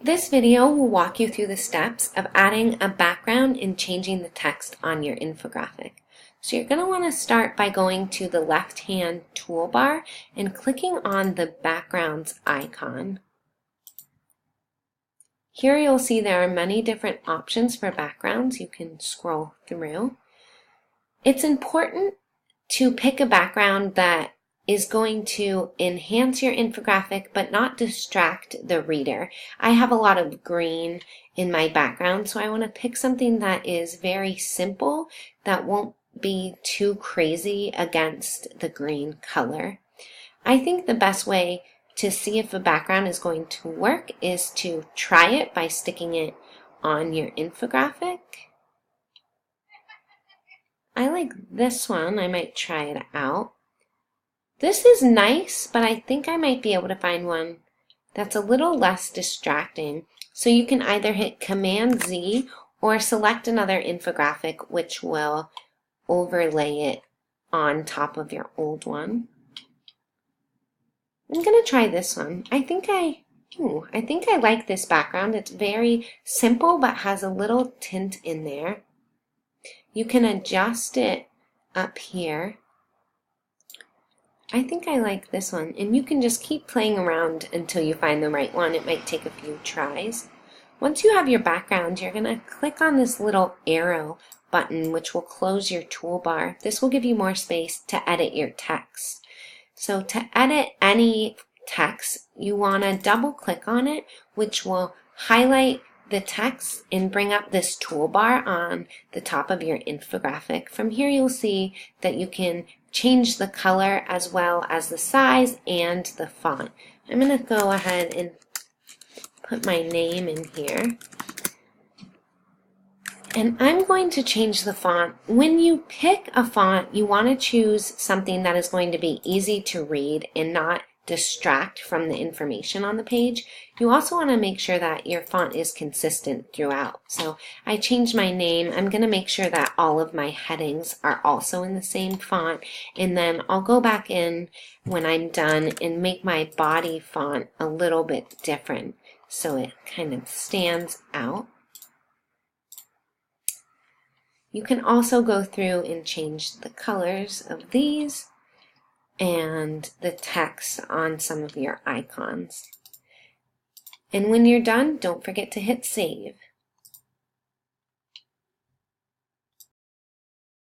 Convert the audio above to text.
This video will walk you through the steps of adding a background and changing the text on your infographic. So you're going to want to start by going to the left-hand toolbar and clicking on the backgrounds icon. Here you'll see there are many different options for backgrounds. You can scroll through. It's important to pick a background that is going to enhance your infographic but not distract the reader. I have a lot of green in my background, so I want to pick something that is very simple, that won't be too crazy against the green color. I think the best way to see if a background is going to work is to try it by sticking it on your infographic. I like this one. I might try it out. This is nice, but I think I might be able to find one that's a little less distracting. So you can either hit Command Z or select another infographic which will overlay it on top of your old one. I'm going to try this one. I think I like this background. It's very simple but has a little tint in there. You can adjust it up here. I think I like this one, and you can just keep playing around until you find the right one. It might take a few tries. Once you have your background, you're going to click on this little arrow button which will close your toolbar. This will give you more space to edit your text. So to edit any text, you want to double click on it, which will highlight the text and bring up this toolbar on the top of your infographic. From here you'll see that you can change the color as well as the size and the font. I'm going to go ahead and put my name in here. And I'm going to change the font. When you pick a font, you want to choose something that is going to be easy to read and not distract from the information on the page. You also want to make sure that your font is consistent throughout. So I changed my name. I'm going to make sure that all of my headings are also in the same font, and then I'll go back in when I'm done and make my body font a little bit different so it kind of stands out. You can also go through and change the colors of these and the text on some of your icons. And when you're done, don't forget to hit save.